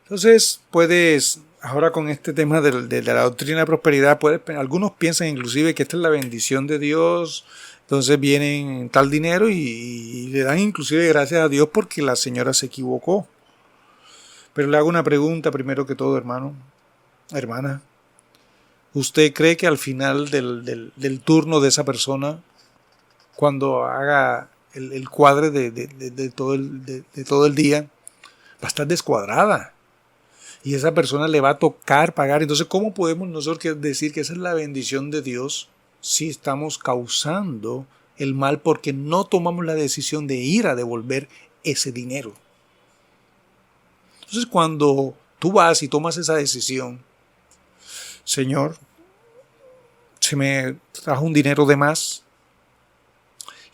Speaker 1: Entonces puedes, ahora con este tema de la doctrina de prosperidad, algunos piensan inclusive que esta es la bendición de Dios. Entonces vienen tal dinero y le dan inclusive gracias a Dios porque la señora se equivocó. Pero le hago una pregunta primero que todo, hermano, hermana. ¿Usted cree que al final del turno de esa persona, cuando haga el cuadre de todo el día, va a estar descuadrada? Y esa persona le va a tocar pagar. Entonces, ¿cómo podemos nosotros decir que esa es la bendición de Dios si estamos causando el mal porque no tomamos la decisión de ir a devolver ese dinero? Entonces, cuando tú vas y tomas esa decisión, Señor, se me trajo un dinero de más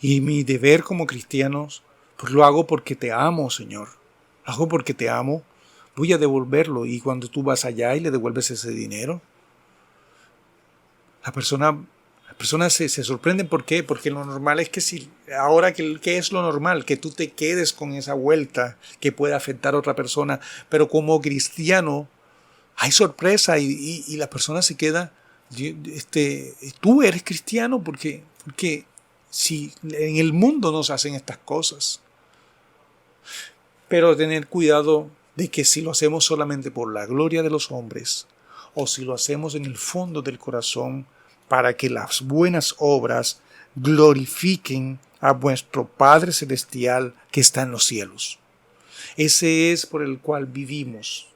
Speaker 1: y mi deber como cristianos, pues lo hago porque te amo, Señor. Lo hago porque te amo. Voy a devolverlo. Y cuando tú vas allá y le devuelves ese dinero, la persona se sorprende. ¿Por qué? Porque lo normal es que si ahora, ¿qué es lo normal? Que tú te quedes con esa vuelta que puede afectar a otra persona. Pero como cristiano hay sorpresa y la persona se queda, tú eres cristiano porque si en el mundo nos hacen estas cosas. Pero tener cuidado de que si lo hacemos solamente por la gloria de los hombres o si lo hacemos en el fondo del corazón para que las buenas obras glorifiquen a vuestro Padre Celestial que está en los cielos. Ese es por el cual vivimos.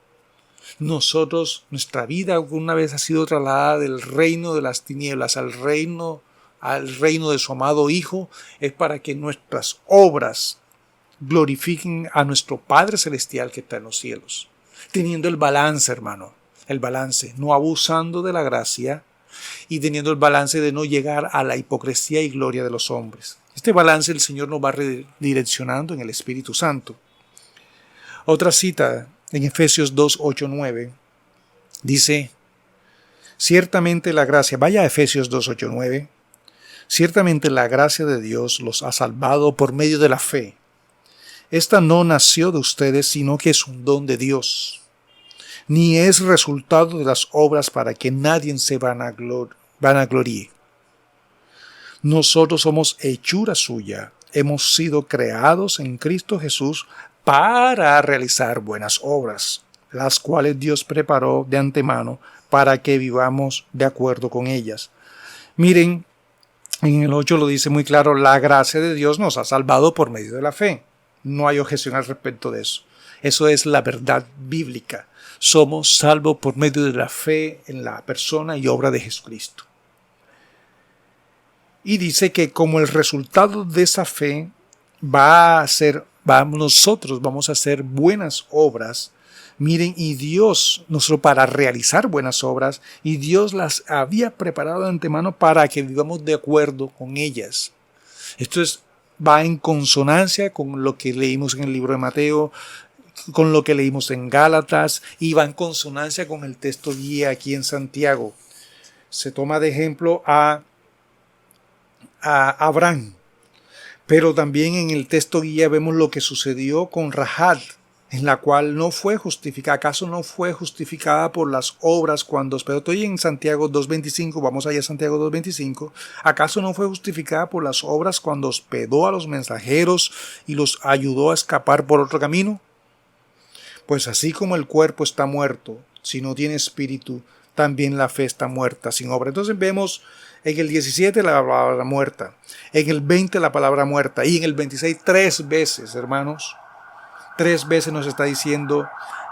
Speaker 1: Nosotros, nuestra vida una vez ha sido trasladada del reino de las tinieblas al reino de su amado Hijo, es para que nuestras obras glorifiquen a nuestro Padre Celestial que está en los cielos. Teniendo el balance, hermano, el balance, no abusando de la gracia y teniendo el balance de no llegar a la hipocresía y gloria de los hombres. Este balance el Señor nos va redireccionando en el Espíritu Santo. Otra cita en Efesios 2, 8, 9 dice, ciertamente la gracia, vaya a Efesios 2, 8, 9, ciertamente la gracia de Dios los ha salvado por medio de la fe. Esta no nació de ustedes, sino que es un don de Dios, ni es resultado de las obras para que nadie se vanaglorie. Nosotros somos hechura suya, hemos sido creados en Cristo Jesús para realizar buenas obras, las cuales Dios preparó de antemano para que vivamos de acuerdo con ellas. Miren, en el 8 lo dice muy claro, la gracia de Dios nos ha salvado por medio de la fe. No hay objeción al respecto de eso. Eso es la verdad bíblica. Somos salvos por medio de la fe en la persona y obra de Jesucristo. Y dice que como el resultado de esa fe nosotros vamos a hacer buenas obras. Miren, y Dios, nosotros para realizar buenas obras, y Dios las había preparado de antemano para que vivamos de acuerdo con ellas. Esto va en consonancia con lo que leímos en el libro de Mateo, con lo que leímos en Gálatas, y va en consonancia con el texto guía aquí en Santiago. Se toma de ejemplo a a Abraham. Pero también en el texto guía vemos lo que sucedió con Rahab, en la cual no fue justificada. ¿Acaso no fue justificada por las obras cuando hospedó? Estoy en Santiago 2.25, vamos allá a Santiago 2.25. ¿Acaso no fue justificada por las obras cuando hospedó a los mensajeros y los ayudó a escapar por otro camino? Pues así como el cuerpo está muerto, si no tiene espíritu, también la fe está muerta sin obra. Entonces vemos en el 17 la palabra muerta, en el 20 la palabra muerta y en el 26 tres veces, hermanos. 3 veces nos está diciendo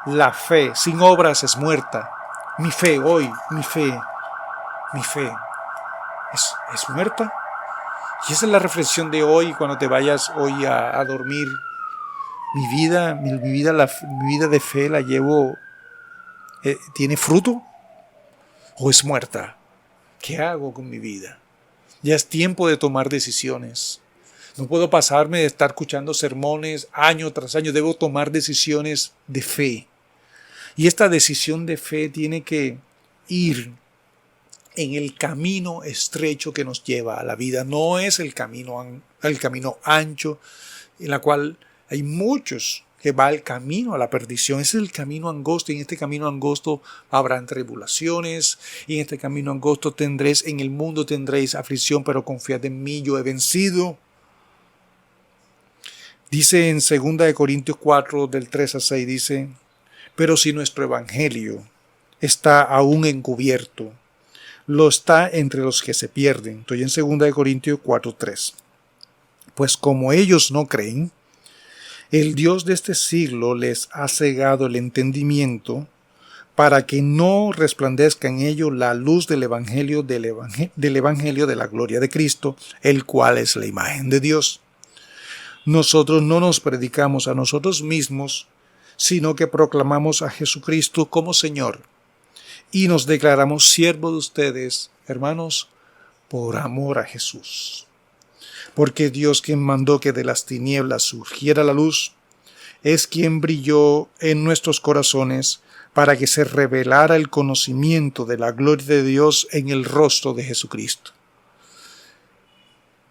Speaker 1: la fe sin obras es muerta. Mi fe hoy, mi fe es muerta. Y esa es la reflexión de hoy cuando te vayas hoy a dormir. Mi vida de fe la llevo, ¿tiene fruto o es muerta? ¿Qué hago con mi vida? Ya es tiempo de tomar decisiones. No puedo pasarme de estar escuchando sermones año tras año. Debo tomar decisiones de fe. Y esta decisión de fe tiene que ir en el camino estrecho que nos lleva a la vida. No es el camino ancho, en la cual hay muchos que va el camino a la perdición. Es el camino angosto, y en este camino angosto habrán tribulaciones, y en este camino angosto en el mundo tendréis aflicción, pero confiad en mí, yo he vencido. Dice en 2 Corintios 4, del 3 al 6, dice, pero si nuestro evangelio está aún encubierto, lo está entre los que se pierden. Estoy en 2 Corintios 4, 3. Pues como ellos no creen, el Dios de este siglo les ha cegado el entendimiento para que no resplandezca en ellos la luz del evangelio de la gloria de Cristo, el cual es la imagen de Dios. Nosotros no nos predicamos a nosotros mismos, sino que proclamamos a Jesucristo como Señor, y nos declaramos siervos de ustedes, hermanos, por amor a Jesús. Porque Dios, quien mandó que de las tinieblas surgiera la luz, es quien brilló en nuestros corazones para que se revelara el conocimiento de la gloria de Dios en el rostro de Jesucristo.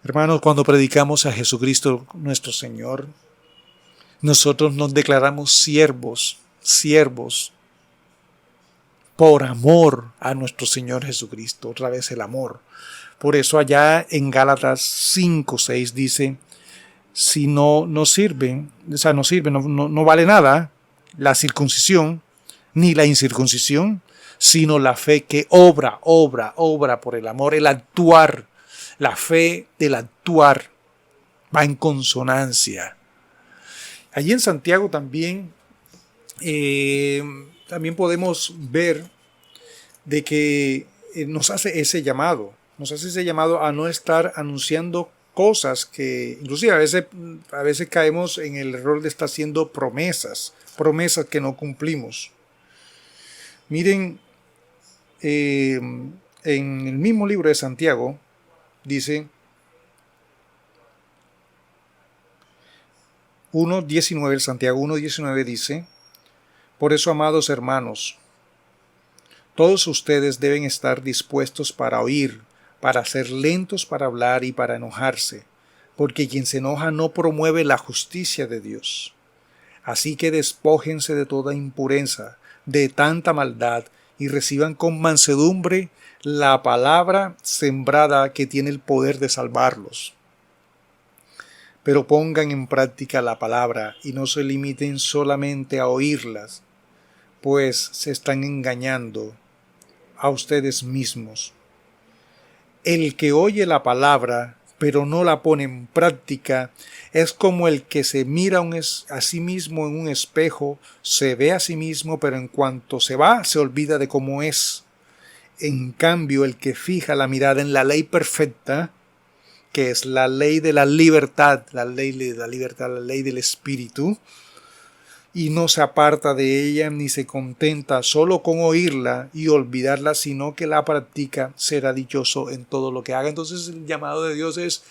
Speaker 1: Hermanos, cuando predicamos a Jesucristo nuestro Señor, nosotros nos declaramos siervos por amor a nuestro Señor Jesucristo. Otra vez el amor. Por eso allá en Gálatas 5:6 dice, si no vale nada la circuncisión ni la incircuncisión, sino la fe que obra por el amor, el actuar. La fe del actuar va en consonancia. Allí en Santiago también podemos ver de que nos hace ese llamado a no estar anunciando cosas que, inclusive a veces caemos en el error de estar haciendo promesas que no cumplimos. Miren, en el mismo libro de Santiago, dice 1.19, Santiago 1.19 dice, por eso, amados hermanos, todos ustedes deben estar dispuestos para oír, para ser lentos para hablar y para enojarse, porque quien se enoja no promueve la justicia de Dios. Así que despójense de toda impureza, de tanta maldad, y reciban con mansedumbre la palabra sembrada que tiene el poder de salvarlos. Pero pongan en práctica la palabra y no se limiten solamente a oírlas, pues se están engañando a ustedes mismos. El que oye la palabra pero no la pone en práctica es como el que se mira a sí mismo en un espejo, se ve a sí mismo, pero en cuanto se va se olvida de cómo es. En cambio, el que fija la mirada en la ley perfecta, que es la ley de la libertad, la ley del espíritu, y no se aparta de ella ni se contenta solo con oírla y olvidarla, sino que la practica, será dichoso en todo lo que haga. Entonces el llamado de Dios es: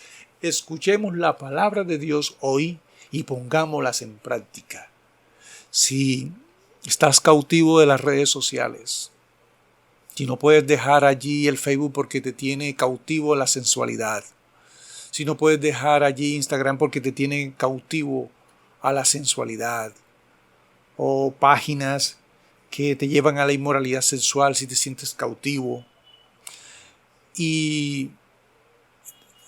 Speaker 1: escuchemos la palabra de Dios hoy y pongámoslas en práctica. Si estás cautivo de las redes sociales, si no puedes dejar allí el Facebook porque te tiene cautivo la sensualidad, si no puedes dejar allí Instagram porque te tiene cautivo a la sensualidad, o páginas que te llevan a la inmoralidad sexual si te sientes cautivo, y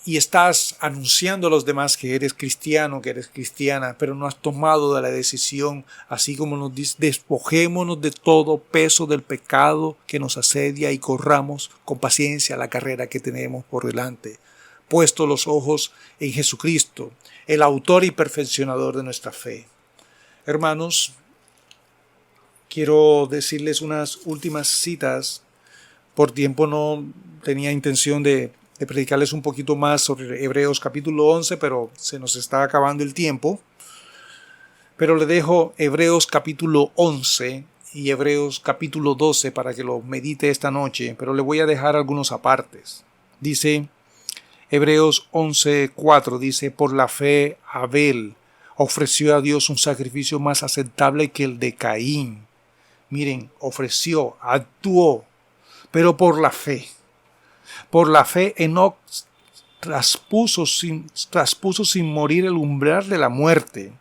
Speaker 1: estás anunciando a los demás que eres cristiano, que eres cristiana, pero no has tomado de la decisión, así como nos dice, despojémonos de todo peso del pecado que nos asedia y corramos con paciencia la carrera que tenemos por delante, puesto los ojos en Jesucristo, el autor y perfeccionador de nuestra fe. Hermanos, quiero decirles unas últimas citas. Por tiempo no tenía intención de predicarles un poquito más sobre Hebreos capítulo 11, pero se nos está acabando el tiempo. Pero le dejo Hebreos capítulo 11 y Hebreos capítulo 12 para que lo medite esta noche, pero le voy a dejar algunos apartes. Dice Hebreos 11:4, dice, por la fe Abel ofreció a Dios un sacrificio más aceptable que el de Caín. Miren, ofreció, actuó, pero por la fe. Por la fe Enoc traspuso sin morir el umbral de la muerte.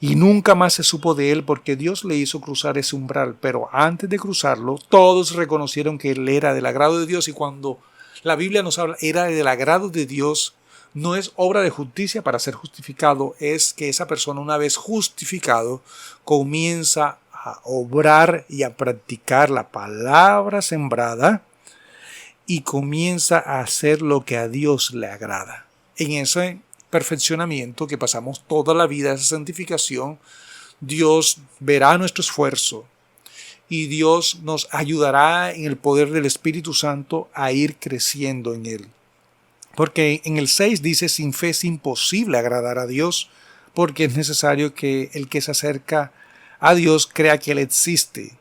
Speaker 1: Y nunca más se supo de él porque Dios le hizo cruzar ese umbral. Pero antes de cruzarlo, todos reconocieron que él era del agrado de Dios. Y cuando la Biblia nos habla, era del agrado de Dios, no es obra de justicia para ser justificado. Es que esa persona, una vez justificado, comienza a obrar y a practicar la palabra sembrada y comienza a hacer lo que a Dios le agrada. En ese perfeccionamiento que pasamos toda la vida, esa santificación, Dios verá nuestro esfuerzo y Dios nos ayudará en el poder del Espíritu Santo a ir creciendo en él. Porque en el 6 dice, sin fe es imposible agradar a Dios, porque es necesario que el que se acerca a Dios crea que Él existe.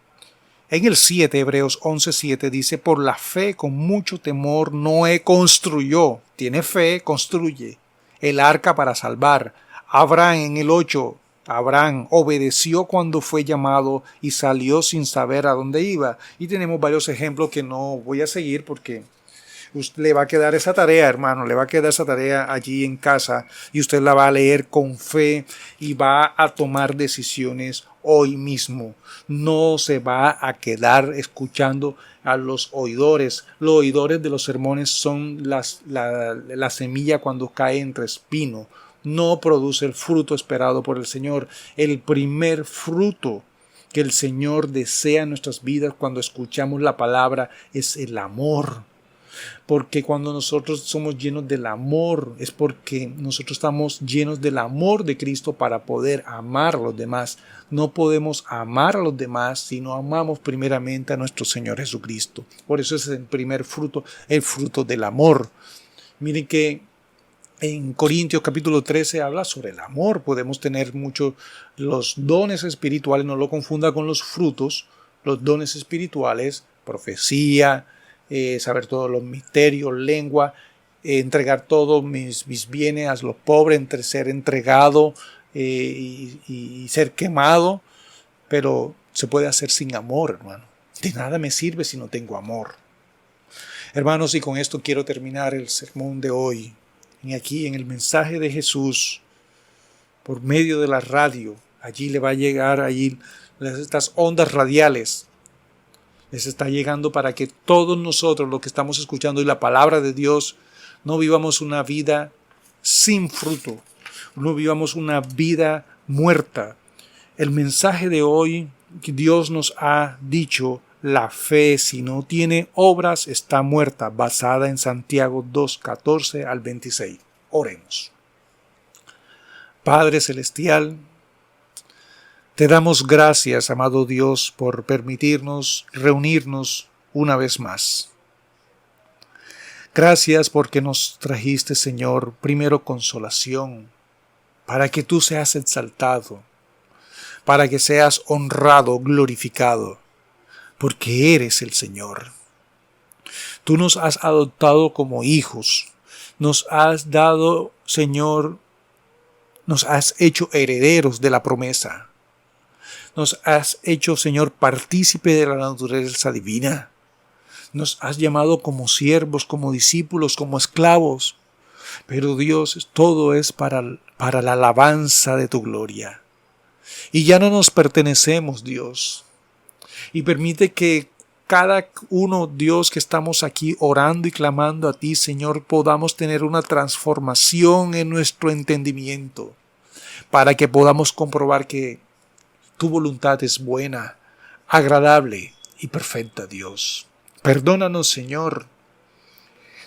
Speaker 1: En el 7, Hebreos 11:7 dice, por la fe con mucho temor Noé construyó, tiene fe, construye, el arca para salvar. Abraham en el 8, Abraham obedeció cuando fue llamado y salió sin saber a dónde iba. Y tenemos varios ejemplos que no voy a seguir porque usted le va a quedar esa tarea, hermano, le va a quedar esa tarea allí en casa y usted la va a leer con fe y va a tomar decisiones hoy mismo. No se va a quedar escuchando a los oidores. Los oidores de los sermones son la semilla cuando cae entre espinos. No produce el fruto esperado por el Señor. El primer fruto que el Señor desea en nuestras vidas cuando escuchamos la palabra es el amor. Porque cuando nosotros somos llenos del amor, es porque nosotros estamos llenos del amor de Cristo para poder amar a los demás. No podemos amar a los demás si no amamos primeramente a nuestro Señor Jesucristo. Por eso es el primer fruto, el fruto del amor. Miren que en Corintios capítulo 13 habla sobre el amor. Podemos tener muchos los dones espirituales, no lo confunda con los frutos. Los dones espirituales, profecía, saber todos los misterios, lengua, entregar todos mis bienes a los pobres, ser entregado y ser quemado, pero se puede hacer sin amor, hermano. De nada me sirve si no tengo amor. Hermanos, y con esto quiero terminar el sermón de hoy. Y aquí en el mensaje de Jesús, por medio de la radio, allí le va a llegar allí estas ondas radiales. Les está llegando para que todos nosotros, los que estamos escuchando y la palabra de Dios, no vivamos una vida sin fruto, no vivamos una vida muerta. El mensaje de hoy, que Dios nos ha dicho, la fe si no tiene obras está muerta, basada en Santiago 2:14 al 26. Oremos. Padre Celestial, te damos gracias, amado Dios, por permitirnos reunirnos una vez más. Gracias porque nos trajiste, Señor, primero consolación, para que tú seas exaltado, para que seas honrado, glorificado, porque eres el Señor. Tú nos has adoptado como hijos, nos has dado, Señor, nos has hecho herederos de la promesa. Nos has hecho, Señor, partícipe de la naturaleza divina. Nos has llamado como siervos, como discípulos, como esclavos. Pero Dios, todo es para la alabanza de tu gloria. Y ya no nos pertenecemos, Dios. Y permite que cada uno, Dios, que estamos aquí orando y clamando a ti, Señor, podamos tener una transformación en nuestro entendimiento, para que podamos comprobar que tu voluntad es buena, agradable y perfecta, Dios. Perdónanos, Señor,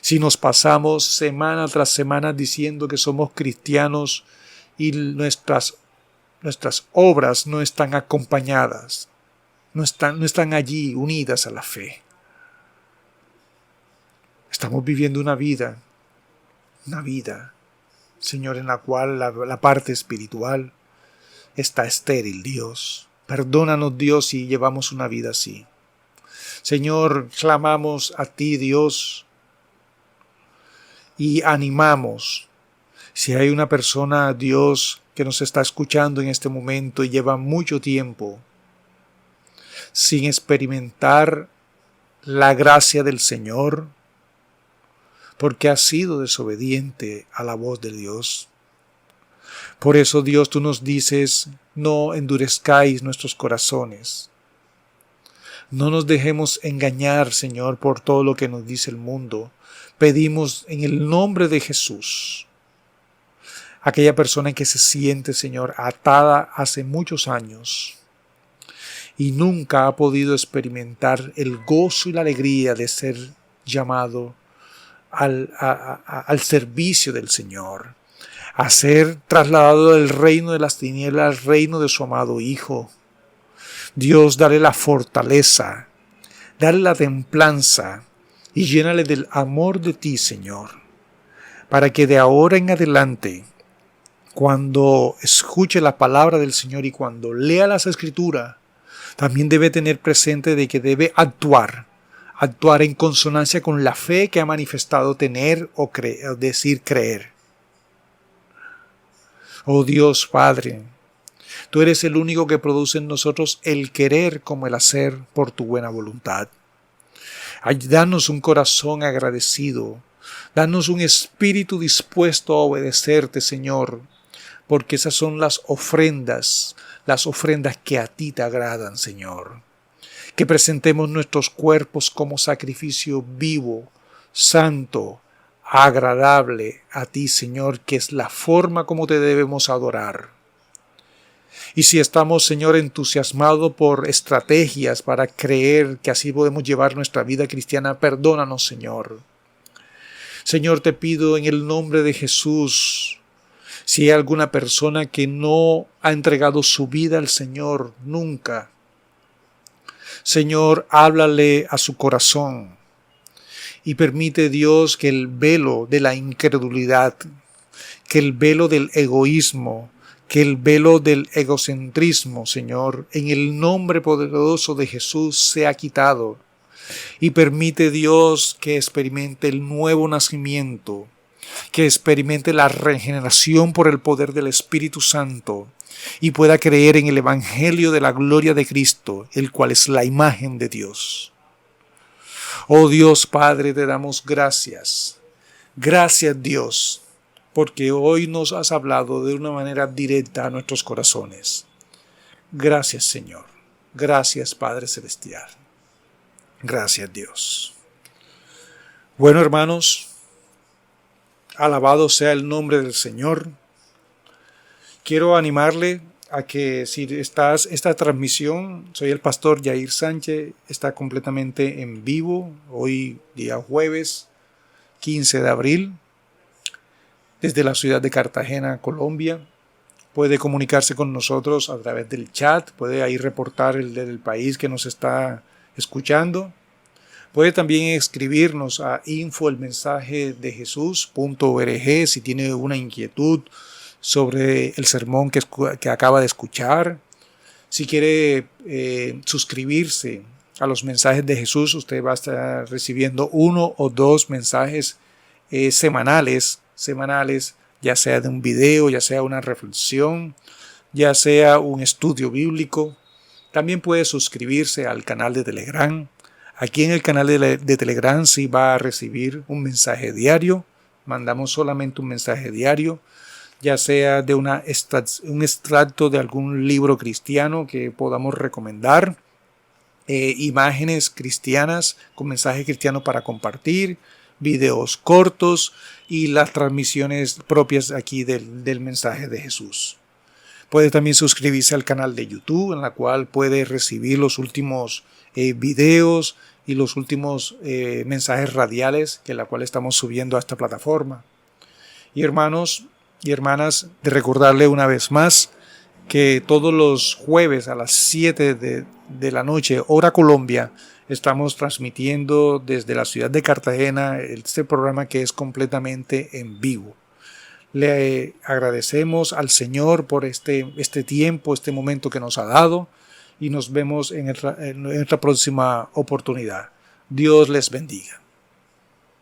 Speaker 1: si nos pasamos semana tras semana diciendo que somos cristianos y nuestras obras no están acompañadas, no están allí unidas a la fe. Estamos viviendo una vida, Señor, en la cual la parte espiritual está estéril, Dios. Perdónanos, Dios, si llevamos una vida así. Señor, clamamos a ti, Dios, y animamos. Si hay una persona, Dios, que nos está escuchando en este momento y lleva mucho tiempo sin experimentar la gracia del Señor, porque ha sido desobediente a la voz de Dios. Por eso, Dios, tú nos dices, no endurezcáis nuestros corazones. No nos dejemos engañar, Señor, por todo lo que nos dice el mundo. Pedimos en el nombre de Jesús, aquella persona que se siente, Señor, atada hace muchos años y nunca ha podido experimentar el gozo y la alegría de ser llamado al servicio del Señor, a ser trasladado del reino de las tinieblas al reino de su amado Hijo. Dios, dale la fortaleza, dale la templanza y llénale del amor de ti, Señor, para que de ahora en adelante, cuando escuche la palabra del Señor y cuando lea las Escrituras, también debe tener presente de que debe actuar en consonancia con la fe que ha manifestado tener o decir creer. Oh Dios Padre, tú eres el único que produce en nosotros el querer como el hacer por tu buena voluntad. Danos un corazón agradecido, danos un espíritu dispuesto a obedecerte, Señor, porque esas son las ofrendas que a ti te agradan, Señor. Que presentemos nuestros cuerpos como sacrificio vivo, santo, agradable a ti, Señor, que es la forma como te debemos adorar. Y si estamos, Señor, entusiasmados por estrategias para creer que así podemos llevar nuestra vida cristiana, perdónanos, Señor. Señor, te pido en el nombre de Jesús, si hay alguna persona que no ha entregado su vida al Señor nunca, Señor, háblale a su corazón y permite, Dios, que el velo de la incredulidad, que el velo del egoísmo, que el velo del egocentrismo, Señor, en el nombre poderoso de Jesús sea quitado. Y permite, Dios, que experimente el nuevo nacimiento, que experimente la regeneración por el poder del Espíritu Santo y pueda creer en el Evangelio de la gloria de Cristo, el cual es la imagen de Dios. Oh Dios Padre, te damos gracias. Gracias, Dios, porque hoy nos has hablado de una manera directa a nuestros corazones. Gracias, Señor. Gracias, Padre Celestial. Gracias, Dios. Bueno, hermanos, alabado sea el nombre del Señor. Quiero animarle a que si esta transmisión, soy el pastor Yair Sánchez, está completamente en vivo, hoy día jueves 15 de abril, desde la ciudad de Cartagena, Colombia. Puede comunicarse con nosotros a través del chat, puede ahí reportar el del país que nos está escuchando. Puede también escribirnos a info@elmensajedejesus.org si tiene una inquietud sobre el sermón que acaba de escuchar. Si quiere suscribirse a los mensajes de Jesús, usted va a estar recibiendo 1 o 2 mensajes semanales, ya sea de un video, ya sea una reflexión, ya sea un estudio bíblico. También puede suscribirse al canal de Telegram. Aquí en el canal de Telegram sí va a recibir un mensaje diario Mandamos solamente un mensaje diario, ya sea de un extracto de algún libro cristiano que podamos recomendar, imágenes cristianas con mensaje cristiano para compartir, videos cortos y las transmisiones propias aquí del mensaje de Jesús. Puede también suscribirse al canal de YouTube, en la cual puede recibir los últimos videos y los últimos mensajes radiales que la cual estamos subiendo a esta plataforma. Y hermanos y hermanas, de recordarle una vez más que todos los jueves a las 7 de la noche, hora Colombia, estamos transmitiendo desde la ciudad de Cartagena este programa que es completamente en vivo. Le agradecemos al Señor por este tiempo, este momento que nos ha dado, y nos vemos en nuestra próxima oportunidad. Dios les bendiga.